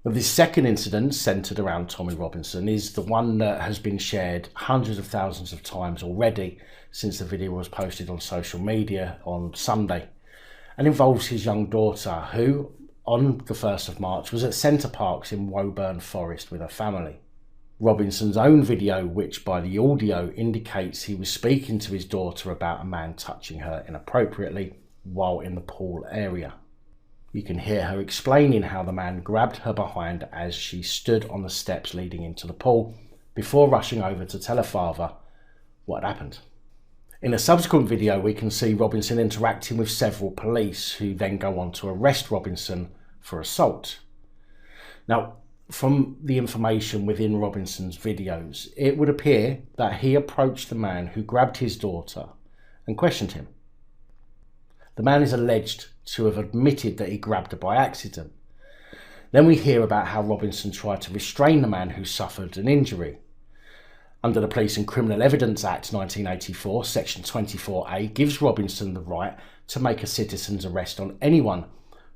This second incident, centred around Tommy Robinson, is the one that has been shared hundreds of thousands of times already since the video was posted on social media on Sunday, and involves his young daughter who, on the 1st of March, was at Centre Parks in Woburn Forest with her family. Robinson's own video, which by the audio indicates he was speaking to his daughter about a man touching her inappropriately while in the pool area. You can hear her explaining how the man grabbed her behind as she stood on the steps leading into the pool before rushing over to tell her father what had happened. In a subsequent video, we can see Robinson interacting with several police who then go on to arrest Robinson for assault. Now, from the information within Robinson's videos, it would appear that he approached the man who grabbed his daughter and questioned him. The man is alleged to have admitted that he grabbed her by accident. Then we hear about how Robinson tried to restrain the man who suffered an injury. Under the Police and Criminal Evidence Act 1984, Section 24A gives Robinson the right to make a citizen's arrest on anyone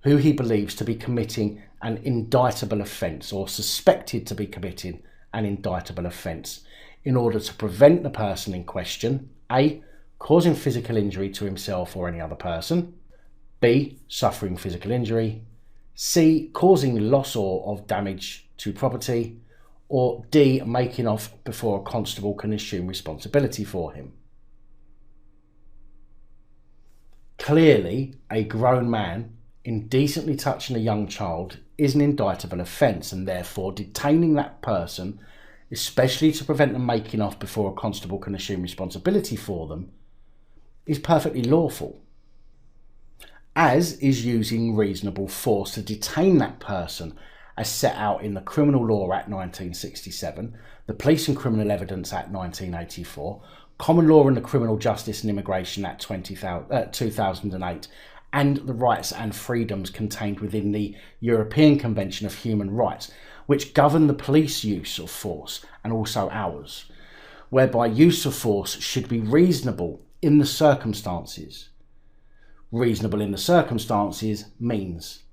who he believes to be committing an indictable offence or suspected to be committing an indictable offence in order to prevent the person in question, A, causing physical injury to himself or any other person, B, suffering physical injury, C, causing loss or of damage to property, or D, making off before a constable can assume responsibility for him. Clearly, a grown man indecently touching a young child is an indictable offence, and therefore detaining that person, especially to prevent them making off before a constable can assume responsibility for them, is perfectly lawful, as is using reasonable force to detain that person as set out in the Criminal Law Act 1967, the Police and Criminal Evidence Act 1984, Common Law and the Criminal Justice and Immigration Act 2008, and the rights and freedoms contained within the European Convention of Human Rights, which govern the police use of force and also ours, whereby use of force should be reasonable in the circumstances. Reasonable in the circumstances means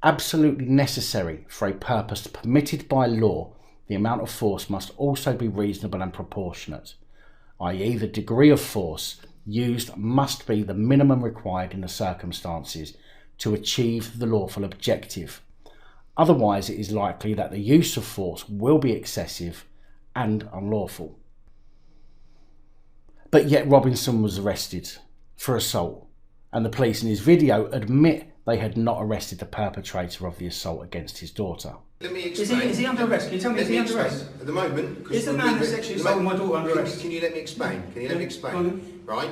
absolutely necessary for a purpose permitted by law. The amount of force must also be reasonable and proportionate, i.e. the degree of force used must be the minimum required in the circumstances to achieve the lawful objective. Otherwise, it is likely that the use of force will be excessive and unlawful. But yet Robinson was arrested for assault, and the police in his video admit they had not arrested the perpetrator of the assault against his daughter. Let me explain. Is he under arrest? Can you tell me, is he under arrest? At the moment, is the man that sexually assaulted my daughter under arrest? Can you let me explain? Can you let me explain? Right?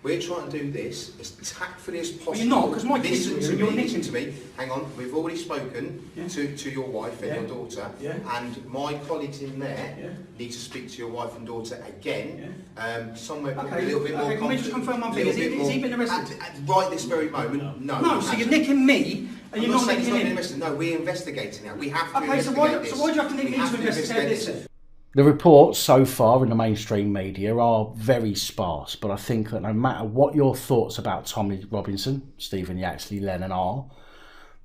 We're trying to do this as tactfully as possible. Well, you're not, because my kids are listen you're to me. Hang on. We've already spoken to your wife and your daughter, and my colleagues in there need to speak to your wife and daughter again. Somewhere a little bit more. Can we just confirm one thing? Has he been arrested? Right this very moment, no. No, so you're nicking me, and you're not nicking him. No, we're investigating now. We have to. Okay, so why do you have to nick me to investigate this? The reports so far in the mainstream media are very sparse, but I think that no matter what your thoughts about Tommy Robinson, Stephen Yaxley, Lennon are,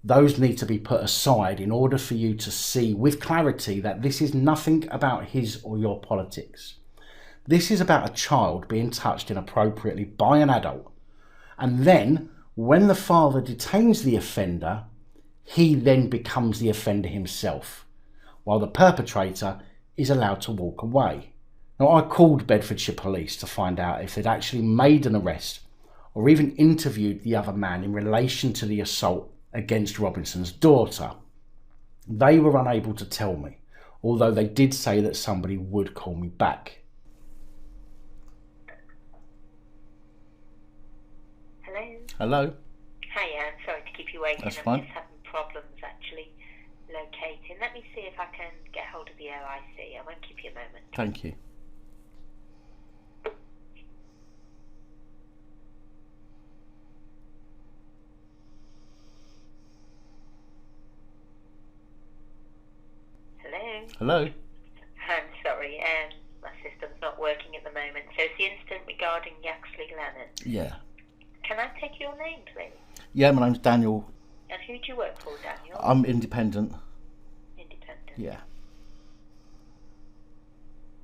those need to be put aside in order for you to see with clarity that this is nothing about his or your politics. This is about a child being touched inappropriately by an adult, and then when the father detains the offender, he then becomes the offender himself, while the perpetrator is allowed to walk away. Now, I called Bedfordshire Police to find out if they'd actually made an arrest or even interviewed the other man in relation to the assault against Robinson's daughter. They were unable to tell me, although they did say that somebody would call me back. Hello? Hello? Hiya, I'm sorry to keep you waiting. That's fine. I'm just having problems actually locating. Let me see if I can get hold of the OIC. I won't keep you a moment. Thank you. Hello? Hello? I'm sorry, my system's not working at the moment. So it's the incident regarding Yaxley Lennon. Yeah. Can I take your name, please? Yeah, my name's Daniel. And who do you work for, Daniel? I'm independent. Yeah.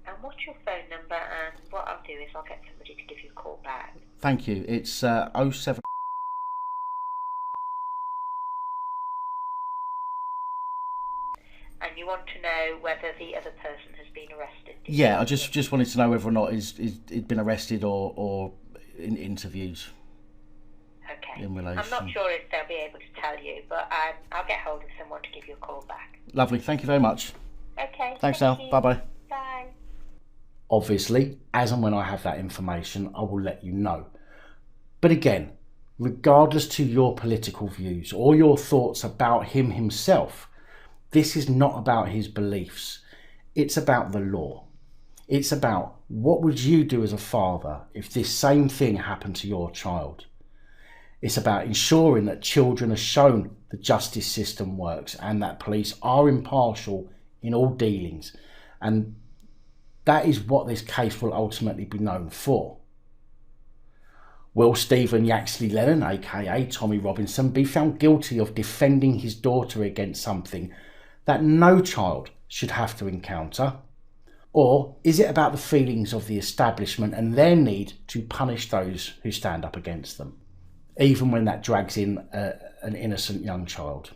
And what's your phone number? And what I'll do is I'll get somebody to give you a call back. Thank you. It's 07. And you want to know whether the other person has been arrested? Yeah, I just wanted to know whether or not he'd been arrested or in interviews. Okay. In relation. I'm not sure if they'll be able to tell you, but I'll get hold of someone to give you a call back. Lovely. Thank you very much. Okay. Thanks, Al. Bye-bye. Bye. Obviously, as and when I have that information, I will let you know. But again, regardless to your political views or your thoughts about him himself, this is not about his beliefs. It's about the law. It's about what would you do as a father if this same thing happened to your child. It's about ensuring that children are shown the justice system works and that police are impartial in all dealings. And that is what this case will ultimately be known for. Will Stephen Yaxley Lennon, aka Tommy Robinson, be found guilty of defending his daughter against something that no child should have to encounter? Or is it about the feelings of the establishment and their need to punish those who stand up against them, even when that drags in an innocent young child?